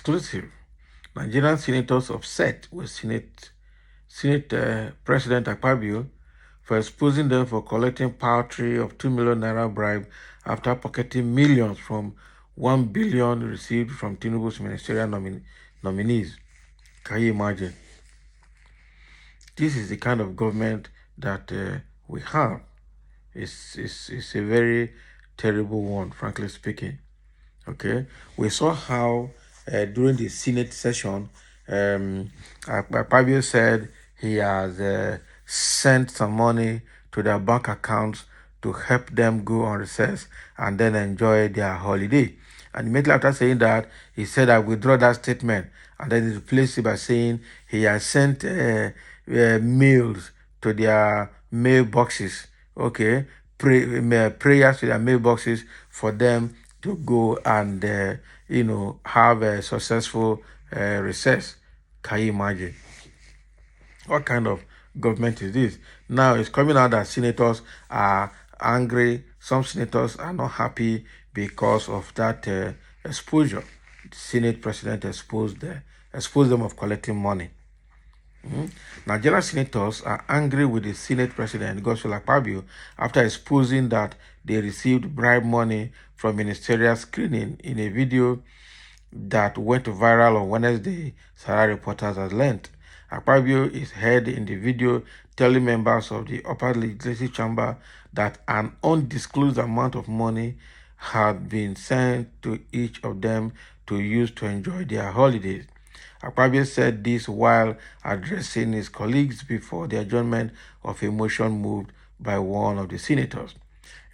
exclusive. Nigerian senators upset with Senate President Akpabio for exposing them for collecting paltry of 2 million naira bribe after pocketing millions from 1 billion received from Tinubu's ministerial nominees. Can you imagine? This is the kind of government that we have. It's a very terrible one, frankly speaking. Okay, we saw how during the Senate session, Akpabio said he has sent some money to their bank accounts to help them go on recess and then enjoy their holiday. And immediately after saying that, he said, I withdraw that statement. And then he replaced it by saying he has sent mails to their mailboxes. Okay, prayers to their mailboxes for them to go and have a successful recess. Can you imagine? What kind of government is this? Now it's coming out that senators are angry. Some senators are not happy because of that exposure. The Senate president exposed them of collecting money. Nigerian senators are angry with the Senate President, Godswill Akpabio, after exposing that they received bribe money from ministerial screening in a video that went viral on Wednesday, Sarah reporters has learned. Akpabio is heard in the video telling members of the upper legislative chamber that an undisclosed amount of money had been sent to each of them to use to enjoy their holidays. Akpabio said this while addressing his colleagues before the adjournment of a motion moved by one of the senators.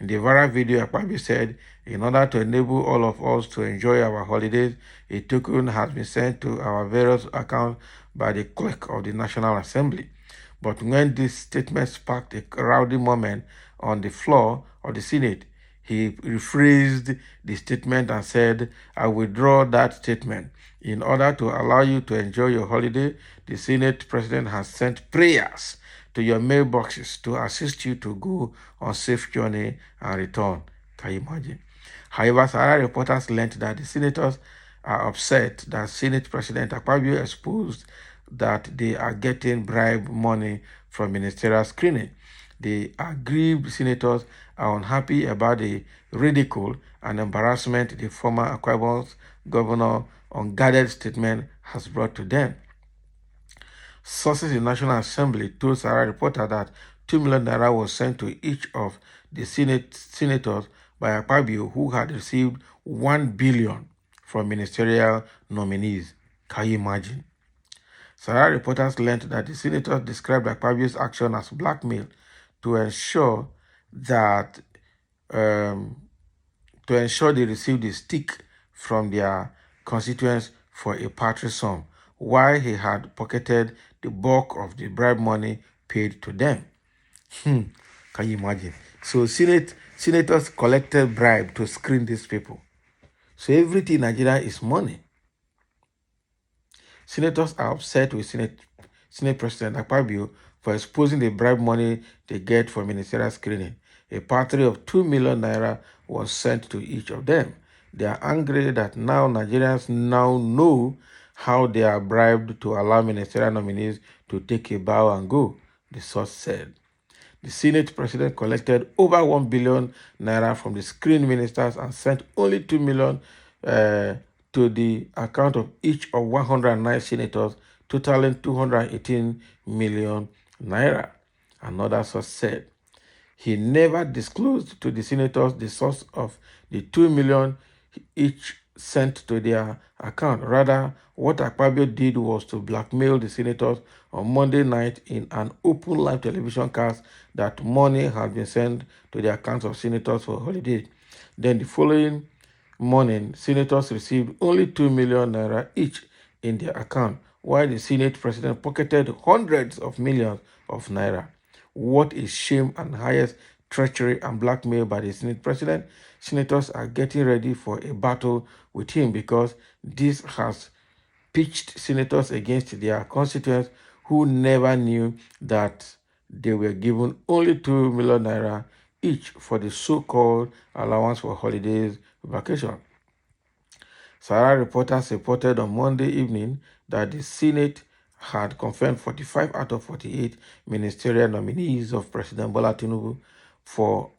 In the viral video, Akpabio said, in order to enable all of us to enjoy our holidays, a token has been sent to our various accounts by the clerk of the National Assembly. But when this statement sparked a rowdy moment on the floor of the Senate, he rephrased the statement and said, I withdraw that statement. In order to allow you to enjoy your holiday, the Senate President has sent prayers to your mailboxes to assist you to go on safe journey and return. Can you imagine? However, Sarah reporters learned that the senators are upset that Senate President Akpabio exposed that they are getting bribe money from ministerial screening. The aggrieved senators are unhappy about the ridicule and embarrassment the former Akwa Ibom governor unguarded statement has brought to them. Sources in National Assembly told Sarah reporter that 2 million naira was sent to each of the senators by Akpabio, who had received 1 billion from ministerial nominees. Can you imagine? Sarah reporters learned that the senators described Akpabio's action as blackmail to ensure that they received a stick from their constituents for a paltry sum, while he had pocketed the bulk of the bribe money paid to them. Can you imagine? So senators collected bribe to screen these people. So everything in Nigeria is money. Senators are upset with Senate President Akpabio for exposing the bribe money they get for ministerial screening. A paltry of 2 million naira was sent to each of them. They are angry that now Nigerians now know how they are bribed to allow ministerial nominees to take a bow and go, the source said. The Senate President collected over 1 billion naira from the screen ministers and sent only 2 million to the account of each of 109 senators, totaling 218 million naira. Another source said he never disclosed to the senators the source of the 2 million each sent to their account. Rather, what Akpabio did was to blackmail the senators on Monday night in an open live television cast that money had been sent to the accounts of senators for holiday. Then the following morning, senators received only 2 million naira each in their account, while the Senate President pocketed hundreds of millions of naira. What is shame and highest treachery and blackmail by the Senate President? Senators are getting ready for a battle with him because this has pitched senators against their constituents who never knew that they were given only 2 million naira each for the so-called allowance for holidays vacation. Sahara reporters reported on Monday evening that the Senate had confirmed 45 out of 48 ministerial nominees of President Bola Tinubu for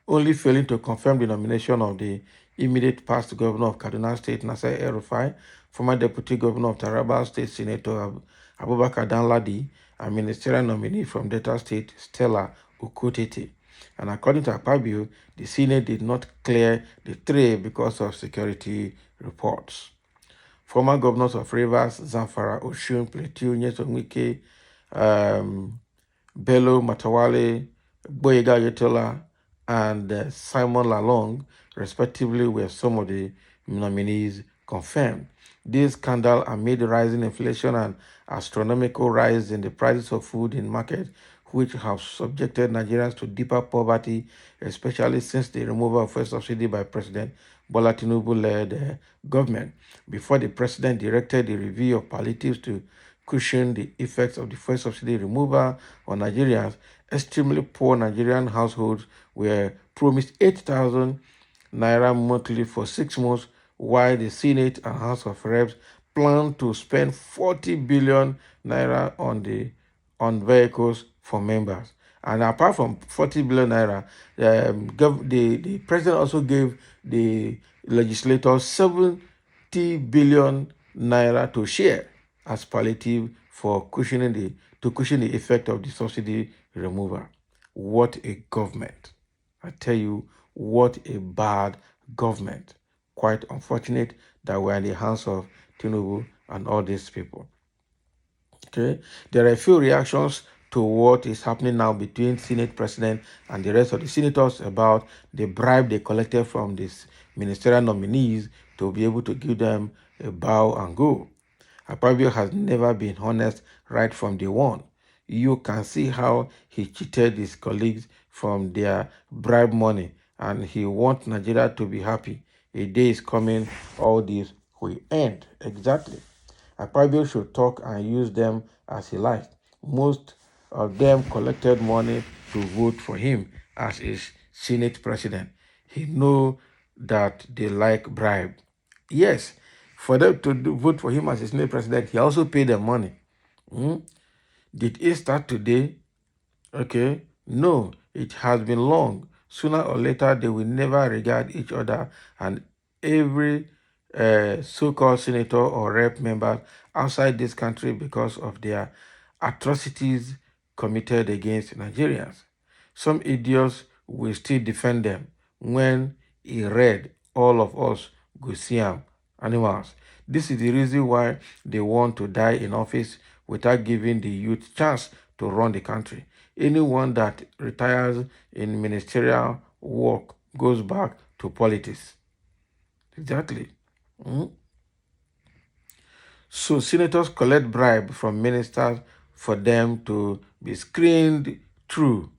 only failing to confirm the nomination of the immediate past governor of Kaduna State, Nasser El-Rufai, former deputy governor of Taraba State, Senator Abubakar Danladi, and ministerial nominee from Delta State, Stella Okotete. And according to Akpabio, the Senate did not clear the tray because of security reports. Former governors of Rivers, Zamfara, Osun, Plateau, Nyesom Wike, Bello Matawale, Boyega Yetola, and Simon Lalong, respectively, were some of the nominees confirmed. This scandal amid rising inflation and astronomical rise in the prices of food in market, which have subjected Nigerians to deeper poverty, especially since the removal of fuel subsidy by President Bola Tinubu-led government. Before the president directed the review of palliatives to cushion the effects of the fuel subsidy removal on Nigerians, extremely poor Nigerian households were promised 8,000 naira monthly for 6 months, while the Senate and House of Reps plan to spend 40 billion naira on vehicles for members. And apart from 40 billion naira, the president also gave the legislators 70 billion naira to share as palliative for cushion the effect of the subsidy removal. What a government. I tell you, what a bad government. Quite unfortunate that we're in the hands of Tinubu and all these people. Okay, there are a few reactions to what is happening now between Senate President and the rest of the senators about the bribe they collected from these ministerial nominees to be able to give them a bow and go. Akpabio has never been honest right from day one. You can see how he cheated his colleagues from their bribe money, and he wants Nigeria to be happy. A day is coming, all this will end. Exactly. Akpabio should talk and use them as he likes. Most of them collected money to vote for him as his Senate president. He knows that they like bribe. Yes, for them to vote for him as his Senate president, he also paid them money. Did it start today? Okay, no, it has been long. Sooner or later, they will never regard each other, and every so-called senator or rep member outside this country because of their atrocities committed against Nigerians. Some idiots will still defend them when he read all of us go see animals. This is the reason why they want to die in office without giving the youth chance to run the country. Anyone that retires in ministerial work goes back to politics. Exactly. So senators collect bribe from ministers for them to be screened through.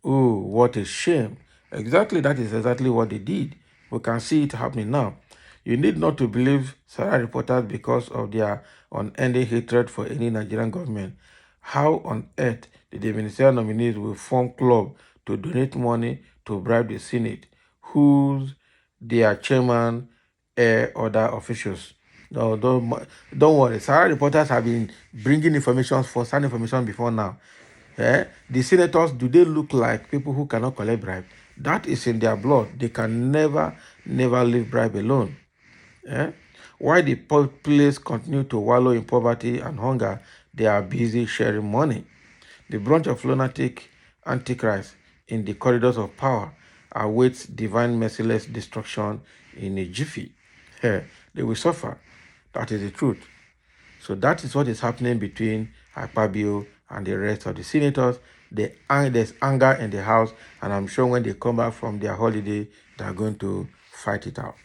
Oh, what a shame. Exactly, that is exactly what they did. We can see it happening now. You need not to believe Sarah reporters because of their unending hatred for any Nigerian government. How on earth did the ministerial nominees will form club to donate money to bribe the Senate, whose their chairman, other officials? No, don't worry. Sarah reporters have been bringing information for some information before now. The senators, do they look like people who cannot collect bribe? That is in their blood. They can never leave bribe alone. While the populace continue to wallow in poverty and hunger, they are busy sharing money. The branch of lunatic antichrist in the corridors of power awaits divine merciless destruction in a jiffy. They will suffer. That is the truth. So that is what is happening between Akpabio and the rest of the senators. There's anger in the House, and I'm sure when they come back from their holiday, they're going to fight it out.